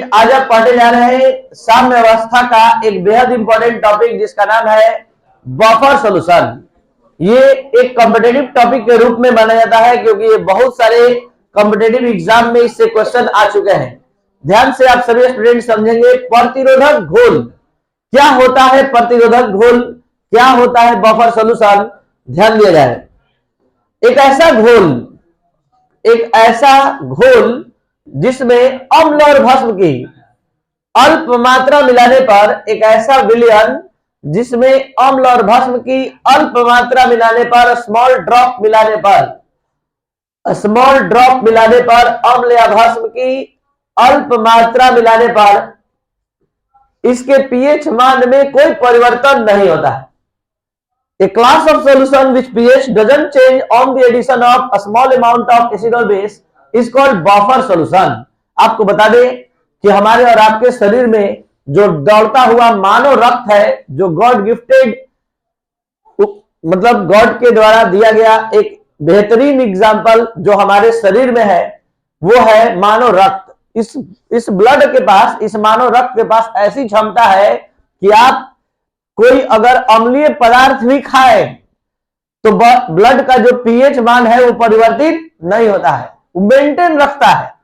आज आप पढ़ने जा रहे हैं साम्य अवस्था का एक बेहद इंपॉर्टेंट टॉपिक जिसका नाम है बफर सॉल्यूशन। ये एक कॉम्पिटेटिव टॉपिक के रूप में माना जाता है क्योंकि ये बहुत सारे कॉम्पिटेटिव एग्जाम में इससे क्वेश्चन आ चुके हैं। ध्यान से आप सभी स्टूडेंट समझेंगे। प्रतिरोधक घोल क्या होता है, प्रतिरोधक घोल क्या होता है, बफर सॉल्यूशन ध्यान दिया जाए। एक ऐसा घोल जिसमें अम्ल और भस्म की अल्प मात्रा मिलाने पर, एक ऐसा विलयन जिसमें अम्ल और भस्म की अल्प मात्रा मिलाने पर, स्मॉल ड्रॉप मिलाने पर अम्ल या भस्म की अल्प मात्रा मिलाने पर इसके पीएच मान में कोई परिवर्तन नहीं होता है। A class of solution which pH doesn't change on the addition of a small amount of acid or base is called buffer solution। आपको बता दें कि हमारे और आपके शरीर में जो दौड़ता हुआ मानव रक्त है, जो गॉड गिफ्टेड मतलब गॉड के द्वारा दिया गया एक बेहतरीन एग्जाम्पल जो हमारे शरीर में है, वो है मानव रक्त। इस ब्लड के पास, इस मानव रक्त के पास ऐसी क्षमता है कि आप कोई अगर अम्लीय पदार्थ भी खाए तो ब्लड का जो पीएच मान है वो परिवर्तित नहीं होता है, वो मेंटेन रखता है।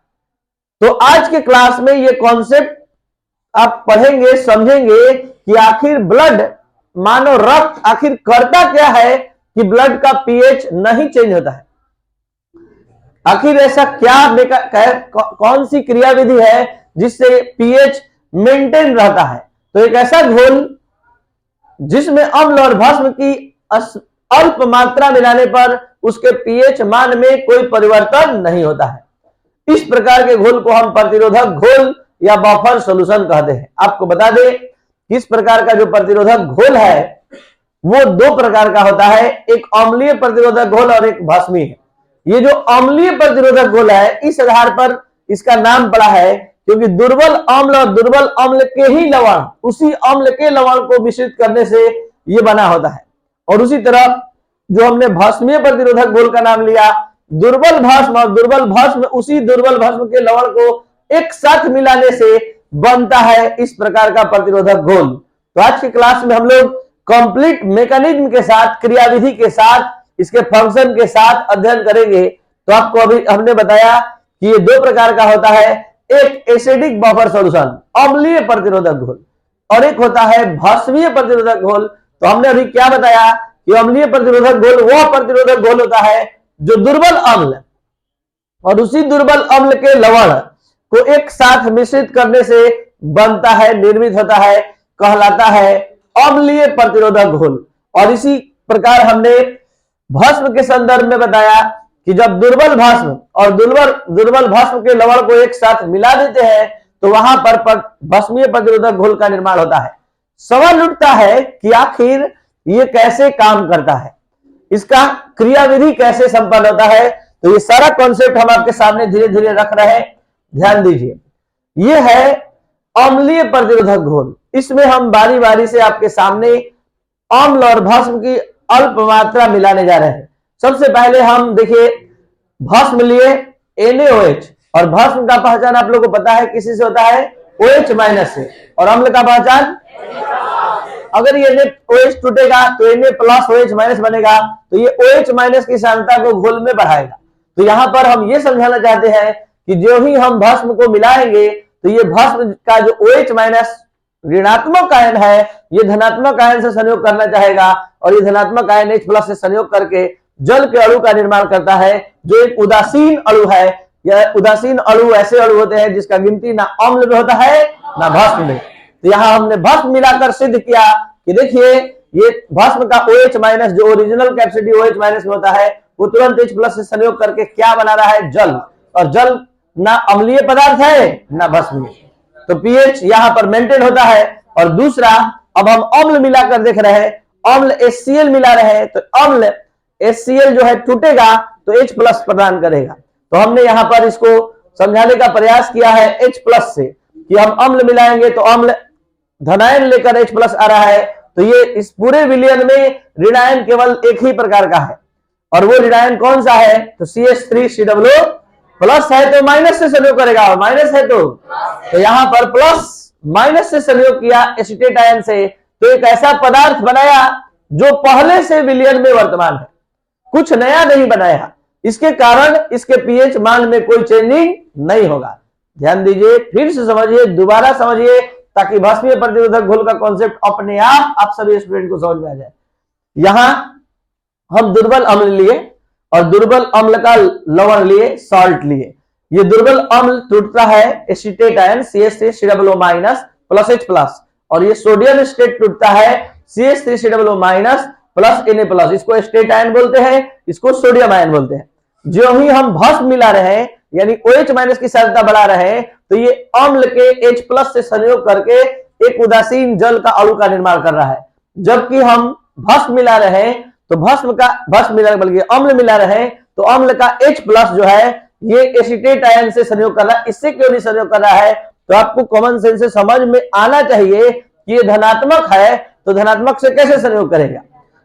तो आज के क्लास में ये कॉन्सेप्ट आप पढ़ेंगे, समझेंगे कि आखिर ब्लड, मानव रक्त आखिर करता क्या है कि ब्लड का पीएच नहीं चेंज होता है। आखिर ऐसा क्या, कौन सी क्रियाविधि है जिससे पीएच मेंटेन रहता है। तो एक ऐसा घोल जिसमें अम्ल और भस्म की अल्प मात्रा मिलाने पर उसके पीएच मान में कोई परिवर्तन नहीं होता है। इस प्रकार के घोल को हम प्रतिरोधक घोल या बफर सॉल्यूशन कहते हैं। आपको बता दें कि इस प्रकार का जो प्रतिरोधक घोल है वो दो प्रकार का होता है, एक अम्लीय प्रतिरोधक घोल और एक भस्मी है। ये जो अम्लीय प्रतिरोधक घोल है, इस आधार पर इसका नाम पड़ा है क्योंकि दुर्बल अम्ल और दुर्बल अम्ल के ही लवण, उसी अम्ल के लवण को मिश्रित करने से ये बना होता है। और उसी तरह जो हमने भस्मीय प्रतिरोधक घोल का नाम लिया, दुर्बल भस्म और दुर्बल भस्म उसी दुर्बल भस्म के लवण को एक साथ मिलाने से बनता है इस प्रकार का प्रतिरोधक घोल। तो आज की क्लास में हम लोग कंप्लीट मैकेनिज्म के साथ, क्रियाविधि के साथ, इसके फंक्शन के साथ अध्ययन करेंगे। तो आपको अभी हमने बताया कि ये दो प्रकार का होता है, एक एसिडिक बफर सॉल्यूशन अम्लीय प्रतिरोधक घोल और एक होता है भस्मीय प्रतिरोधक घोल। तो हमने अभी क्या बताया कि अम्लीय प्रतिरोधक घोल वह प्रतिरोधक घोल होता है जो दुर्बल अम्ल और उसी दुर्बल अम्ल के लवण को एक साथ मिश्रित करने से बनता है, निर्मित होता है, कहलाता है अम्लीय प्रतिरोधक घोल। और इसी प्रकार हमने भस्म के संदर्भ में बताया कि जब दुर्बल भस्म और दुर्बल भस्म के लवण को एक साथ मिला देते हैं तो वहां पर भस्मीय प्रतिरोधक घोल का निर्माण होता है। सवाल उठता है कि आखिर ये कैसे काम करता है, इसका क्रियाविधि कैसे संपन्न होता है। तो ये सारा कॉन्सेप्ट हम आपके सामने धीरे धीरे रख रहे हैं, ध्यान दीजिए। ये है अम्लीय प्रतिरोधक घोल। इसमें हम बारी बारी से आपके सामने अम्ल और भस्म की अल्प मात्रा मिलाने जा रहे हैं। सबसे पहले हम देखिए भस्म लिए NaOH, और भस्म का पहचान आप लोगों को पता है किसी से होता है, OH माइनस से। और अम्ल का पहचान, अगर ये NaOH टूटेगा तो Na प्लस OH माइनस बनेगा, तो ये OH माइनस की सांद्रता को घोल में बढ़ाएगा। तो यहां पर हम ये समझाना चाहते हैं कि जो ही हम भस्म को मिलाएंगे तो ये भस्म का जो OH माइनस ऋणात्मक आयन है ये धनात्मक आयन से संयोग करना चाहेगा, और ये धनात्मक आयन H प्लस से संयोग करके जल के अणु का निर्माण करता है जो एक उदासीन अणु है। यह उदासीन अणु ऐसे अणु होते हैं जिसका गिनती ना अम्ल में होता है ना भस्म में। तो यहाँ हमने भस्म मिलाकर सिद्ध किया कि देखिए ये भस्म का OH माइनस जो ओरिजिनल कैपेसिटी OH माइनस में होता है वो तुरंत H प्लस से संयोग करके क्या बना रहा है, जल। और जल ना अम्लीय पदार्थ है ना भस्म, तो पीएच यहाँ पर मेंटेन होता है। और दूसरा, अब हम अम्ल मिलाकर देख रहे हैं, अम्ल HCl मिला रहे हैं, तो अम्ल HCl जो है टूटेगा तो H प्लस प्रदान करेगा। तो हमने यहाँ पर इसको समझाने का प्रयास किया है H प्लस से कि हम अम्ल मिलाएंगे तो अम्ल धनायन लेकर H प्लस आ रहा है। तो ये इस पूरे विलयन में ऋणायन केवल एक ही प्रकार का है, और वो ऋणायन कौन सा है, तो CH3COO प्लस है तो माइनस से संयोग करेगा, और माइनस है तो यहां पर प्लस माइनस से संयोग किया एसीटेट आयन से, तो एक ऐसा पदार्थ बनाया जो पहले से विलयन में वर्तमान है, कुछ नया नहीं बनाया। इसके कारण इसके पीएच मान में कोई चेंजिंग नहीं होगा। ध्यान दीजिए, फिर से समझिए, दोबारा समझिए, ताकि भस्मीय प्रतिरोधक घोल का कॉन्सेप्ट अपने आप सभी स्टूडेंट को समझ में आ जाए। यहां हम दुर्बल अम्ल लिए और दुर्बल अम्ल का लवण लिए, सॉल्ट लिए। ये दुर्बल अम्ल टूटता है acetate ion CH3COO minus plus H plus, और ये सोडियम स्टेट टूटता है CH3COO minus plus Na plus. इसको एस्टेट आयन बोलते हैं, इसको सोडियम आयन बोलते हैं। जो ही हम भस्म मिला रहे हैं, यानी OH माइनस की सांद्रता बढ़ा रहे हैं, तो ये अम्ल के H प्लस से संयोग करके एक उदासीन जल का अणु का निर्माण कर रहा है। जबकि हम भस्म मिला रहे हैं, तो बल्कि अम्ल मिला रहे हैं, तो अम्ल का H प्लस जो है ये एसीटेट आयन से संयोग कर रहा है। इससे क्यों नहीं संयोग कर रहा है? तो आपको कॉमन सेंस से समझ में आना चाहिए कि ये धनात्मक है, तो धनात्मक से कैसे संयोग करेगा?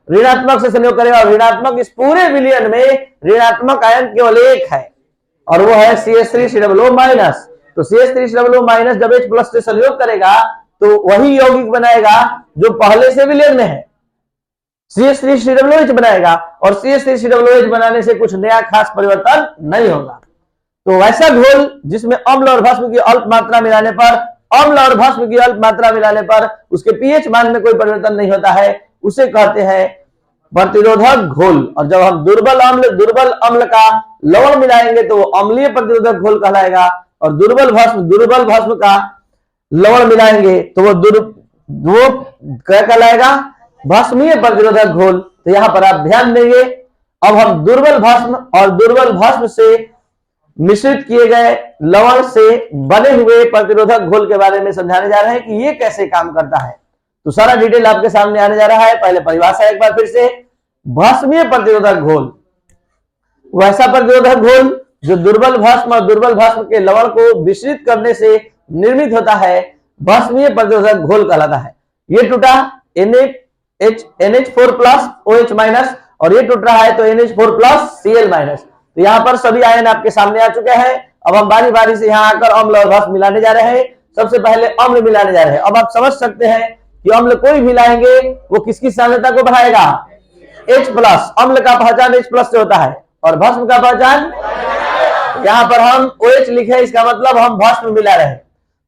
ऋणात्मक से संयोग करेगा, और ऋणात्मक इस पूरे विलयन में ऋणात्मक आयन केवल एक है, और वो है CH3COO माइनस। तो CH3COO माइनस जब H प्लस से संयोग करेगा तो वही यौगिक बनाएगा जो पहले से विलयन में है, CH3COOH बनाएगा, और CH3COOH बनाने से कुछ नया खास परिवर्तन नहीं होगा। तो वैसा घोल जिसमें अम्ल और भस्म की अल्प मात्रा मिलाने पर उसके पीएच मान में कोई परिवर्तन नहीं होता है, उसे कहते हैं प्रतिरोधक घोल। और जब हम दुर्बल अम्ल का लवण मिलाएंगे तो वो अम्लीय प्रतिरोधक घोल कहलाएगा, और दुर्बल भस्म का लवण मिलाएंगे तो वो क्या कहलाएगा? भस्मीय प्रतिरोधक घोल। तो यहां पर आप ध्यान देंगे, अब हम दुर्बल भस्म से मिश्रित किए गए लवण से बने हुए प्रतिरोधक घोल के बारे में समझाने जा रहे हैं कि ये कैसे काम करता है। तो सारा डिटेल आपके सामने आने जा रहा है। पहले परिभाषा एक बार फिर से, भस्मीय प्रतिरोधक घोल वैसा प्रतिरोधक घोल जो दुर्बल भस्म और दुर्बल भस्म के लवण को मिश्रित करने से निर्मित होता है, भस्मीय प्रतिरोधक घोल कहलाता है। ये टूटा NH4 प्लस OH माइनस, और ये टूट रहा है तो NH4 प्लस Cl माइनस। तो यहाँ पर सभी आयन आपके सामने आ चुके हैं। अब हम बारी बारी से यहाँ आकर अम्ल और भस्म मिलाने जा रहे हैं। सबसे पहले अम्ल मिलाने जा रहे हैं। अब आप समझ सकते हैं कि अम्ल कोई मिलाएंगे वो किसकी सांद्रता को बढ़ाएगा? H plus. अम्ल का पहचान H प्लस से होता है, और भस्म का पहचान, यहाँ पर हम OH लिखे, इसका मतलब हम भस्म मिला रहे हैं।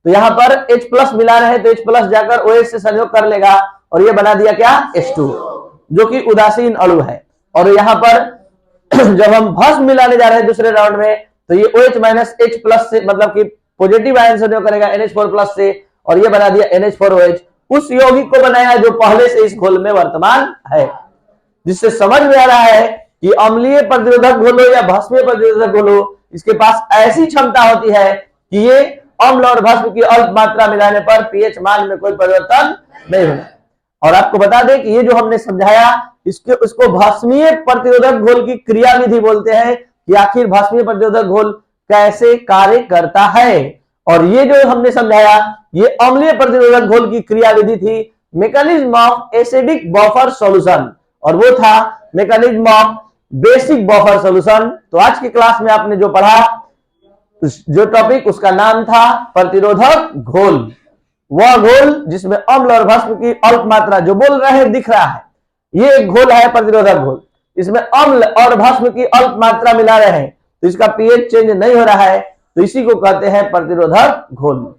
तो यहाँ पर H प्लस मिला रहे हैं, तो H प्लस जाकर OH से संयोग कर लेगा, और ये बना दिया क्या? H2, जो कि उदासीन अणु है। और यहाँ पर जब हम भस्म मिलाने जा रहे हैं दूसरे राउंड में, तो ये OH माइनस H प्लस से, मतलब कि पॉजिटिव आयन संयोग करेगा NH4 प्लस से, और ये बना दिया NH4OH। उस यौगिक को बनाया जो पहले से इस घोल में वर्तमान है, जिससे समझ में आ रहा है कि अम्लीय प्रतिरोधक घोल हो या भस्मीय प्रतिरोधक घोल हो, इसके पास ऐसी क्षमता होती है कि ये अम्ल और भस्म की अल्प मात्रा मिलाने पर पीएच मान में कोई परिवर्तन नहीं होगा। और आपको बता दें कि ये जो हमने समझाया, इसको भस्मीय प्रतिरोधक घोल की क्रियाविधि बोलते हैं, कि आखिर भस्मीय प्रतिरोधक घोल कैसे कार्य करता है। और ये जो हमने समझाया, ये अम्लीय प्रतिरोधक घोल की क्रियाविधि थी, mechanism of acidic buffer solution, और वो था mechanism of basic buffer solution. तो आज की क्लास में आपने जो पढ़ा, जो टॉपिक, उसका नाम था प्रतिरोधक घोल। वह घोल जिसमें अम्ल और भस्म की अल्प मात्रा, जो बोल रहे हैं दिख रहा है, ये एक घोल है प्रतिरोधक घोल। इसमें अम्ल और भस्म की अल्प मात्रा मिला रहे हैं, तो इसका पीएच चेंज नहीं हो रहा है, तो इसी को कहते हैं प्रतिरोधक घोल।